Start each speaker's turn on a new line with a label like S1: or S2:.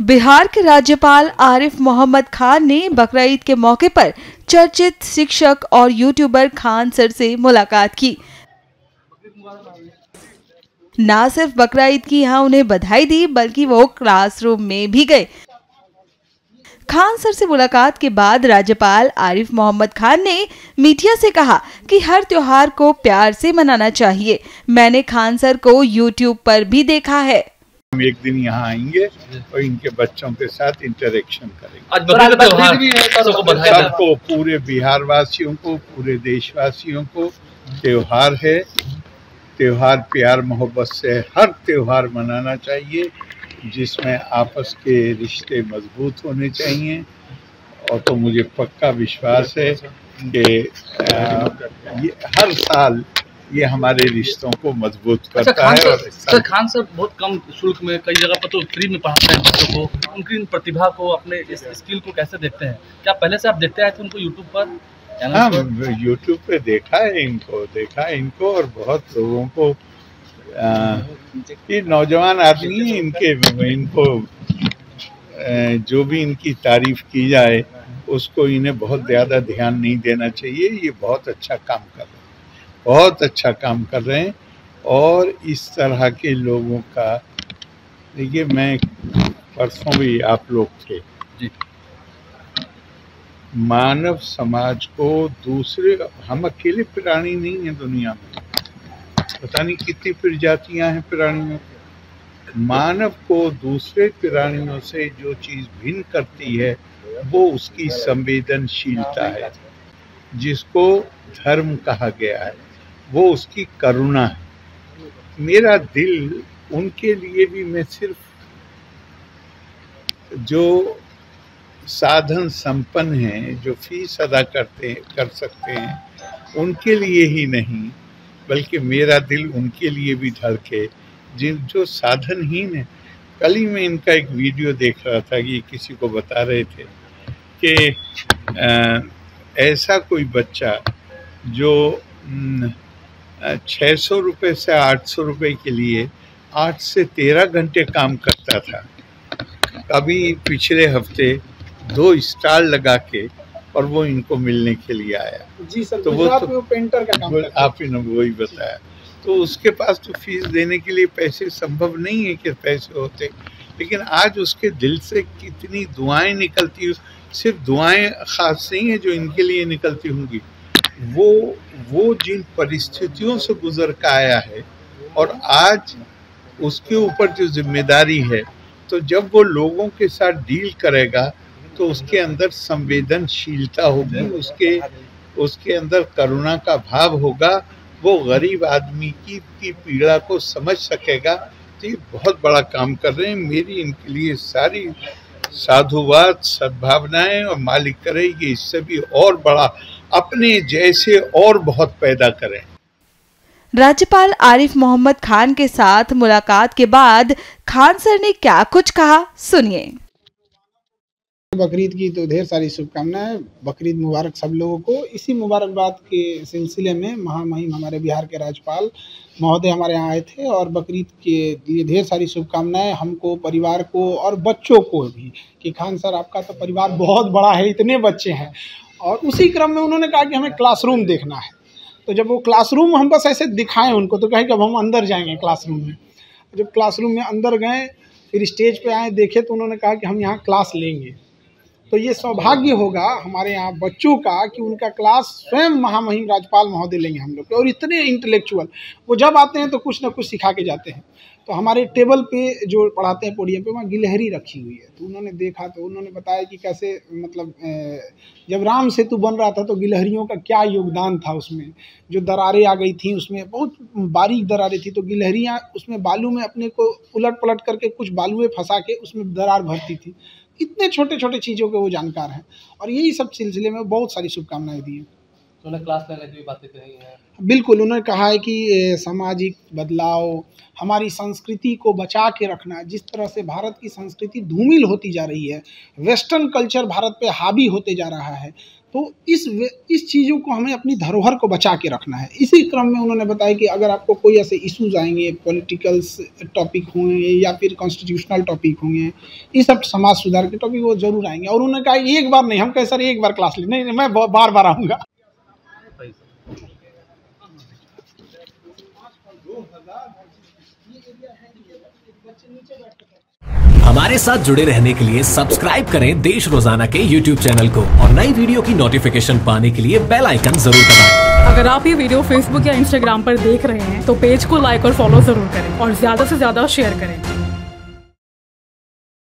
S1: बिहार के राज्यपाल आरिफ मोहम्मद खान ने बकरीद के मौके पर चर्चित शिक्षक और यूट्यूबर खान सर से मुलाकात की। न सिर्फ बकरीद की यहाँ उन्हें बधाई दी, बल्कि वो क्लासरूम में भी गए। खान सर से मुलाकात के बाद राज्यपाल आरिफ मोहम्मद खान ने मीडिया से कहा कि हर त्योहार को प्यार से मनाना चाहिए। मैंने खान सर को यूट्यूब पर भी देखा है।
S2: हम एक दिन यहाँ आएंगे और इनके बच्चों के साथ इंटरेक्शन करेंगे।
S3: आज बकरीद का त्योहार भी है,
S2: सबको, पूरे बिहार वासियों को, पूरे देशवासियों को त्योहार है। त्योहार प्यार मोहब्बत से हर त्योहार मनाना चाहिए, जिसमें आपस के रिश्ते मजबूत होने चाहिए। और तो मुझे पक्का विश्वास है कि हर साल ये हमारे रिश्तों को मजबूत करता है। और
S3: सर, खान सर बहुत कम शुल्क में, कई जगह पर तो फ्री में पढ़ाते हैं बच्चों को। उनकी प्रतिभा को, अपने इस स्किल को कैसे देखते हैं? क्या पहले से आप देखते आए थे उनको यूट्यूब पर?
S2: हाँ, यूट्यूब पे देखा है इनको और बहुत लोगों को। ये नौजवान आदमी है, इनको जो भी इनकी तारीफ की जाए उसको इन्हें बहुत ज़्यादा ध्यान नहीं देना चाहिए। ये बहुत अच्छा काम कर रहे हैं, बहुत अच्छा काम कर रहे हैं। और इस तरह के लोगों का, देखिए, मैं परसों भी आप लोग थे जी। मानव समाज को दूसरे, हम अकेले प्राणी नहीं हैं दुनिया में, पता नहीं कितनी प्रजातियां हैं प्राणियों। मानव को दूसरे प्राणियों से जो चीज़ भिन्न करती है वो उसकी संवेदनशीलता है, जिसको धर्म कहा गया है। वो उसकी करुणा है। मेरा दिल उनके लिए भी, मैं सिर्फ जो साधन संपन्न हैं, जो फीस अदा कर सकते हैं, उनके लिए ही नहीं, बल्कि मेरा दिल उनके लिए भी धड़के जो साधनहीन है। कल ही मैं इनका एक वीडियो देख रहा था कि किसी को बता रहे थे कि ऐसा कोई बच्चा जो 600 रुपये से 800 रुपये के लिए 8 से 13 घंटे काम करता था, अभी पिछले हफ्ते 2 स्टाल लगा के और वो इनको मिलने के लिए आया।
S4: जी सर,
S2: तो
S4: वो पेंटर का काम
S2: आप ही ने वही बताया। तो उसके पास तो फीस देने के लिए पैसे संभव नहीं है कि पैसे होते, लेकिन आज उसके दिल से कितनी दुआएं निकलती, सिर्फ दुआएं खास नहीं है जो इनके लिए निकलती होंगी, वो जिन परिस्थितियों से गुजर कर आया है और आज उसके ऊपर जो जिम्मेदारी है, तो जब वो लोगों के साथ डील करेगा तो उसके अंदर संवेदनशीलता होगी, उसके अंदर करुणा का भाव होगा, वो गरीब आदमी की पीड़ा को समझ सकेगा। तो ये बहुत बड़ा काम कर रहे हैं। मेरी इनके लिए सारी साधुवाद, सद्भावनाएं, और मालिक करे कि इससे भी और बड़ा अपने जैसे और बहुत पैदा करें।
S1: राज्यपाल आरिफ मोहम्मद खान के साथ मुलाकात के बाद खान सर ने क्या कुछ कहा, सुनिए।
S4: बकरीद की तो ढेर सारी शुभकामनाएं। बकरीद मुबारक सब लोगों को। इसी मुबारकबाद के सिलसिले में महामहिम हमारे बिहार के राज्यपाल महोदय हमारे यहाँ आए थे और बकरीद के लिए ढेर सारी शुभकामनाएं हमको, परिवार को और बच्चों को भी, कि खान सर आपका तो परिवार बहुत बड़ा है, इतने बच्चे हैं। और उसी क्रम में उन्होंने कहा कि हमें क्लासरूम देखना है। तो जब वो क्लासरूम हम बस ऐसे दिखाएं उनको, तो कहे कि अब हम अंदर जाएंगे क्लासरूम में। जब क्लासरूम में अंदर गए, फिर स्टेज पे आए, देखे, तो उन्होंने कहा कि हम यहाँ क्लास लेंगे। तो ये सौभाग्य होगा हमारे यहाँ बच्चों का कि उनका क्लास स्वयं महामहिम राज्यपाल महोदय लेंगे हम लोग। और इतने इंटेलेक्चुअल, वो जब आते हैं तो कुछ ना कुछ सिखा के जाते हैं। तो हमारे टेबल पे जो पढ़ाते हैं पोडियम पे, वहाँ गिलहरी रखी हुई है। तो उन्होंने देखा, तो उन्होंने बताया कि कैसे, मतलब जब राम सेतु बन रहा था तो गिलहरियों का क्या योगदान था उसमें। जो दरारें आ गई थी उसमें, बहुत बारीक दरारें थी, तो गिलहरियाँ उसमें बालू में अपने को उलट पलट करके कुछ बालुएँ फंसा के उसमें दरार भरती थी। इतने छोटे छोटे चीज़ों के वो जानकार हैं और यही सब सिलसिले में बहुत सारी शुभकामनाएं दी हैं।
S3: तो उन्हें क्लास लेने की भी बातें कही हैं।
S4: बिल्कुल, उन्होंने कहा है कि सामाजिक बदलाव, हमारी संस्कृति को बचा के रखना। जिस तरह से भारत की संस्कृति धूमिल होती जा रही है, वेस्टर्न कल्चर भारत पे हावी होते जा रहा है, तो इस चीज़ों को हमें अपनी धरोहर को बचा के रखना है। इसी क्रम में उन्होंने बताया कि अगर आपको कोई ऐसे इश्यूज आएंगे, पॉलिटिकल्स टॉपिक होंगे या फिर कॉन्स्टिट्यूशनल टॉपिक होंगे, ये सब समाज सुधार के टॉपिक वो जरूर आएंगे। और उन्होंने कहा एक बार नहीं, हम कहे सर एक बार क्लास ले, नहीं मैं बार बार आऊँगा।
S5: हमारे साथ जुड़े रहने के लिए सब्सक्राइब करें देश रोजाना के YouTube चैनल को और नई वीडियो की नोटिफिकेशन पाने के लिए बेल आइकन जरूर दबाएं।
S6: अगर आप ये वीडियो Facebook या Instagram पर देख रहे हैं तो पेज को लाइक और फॉलो जरूर करें और ज्यादा से ज्यादा शेयर करें।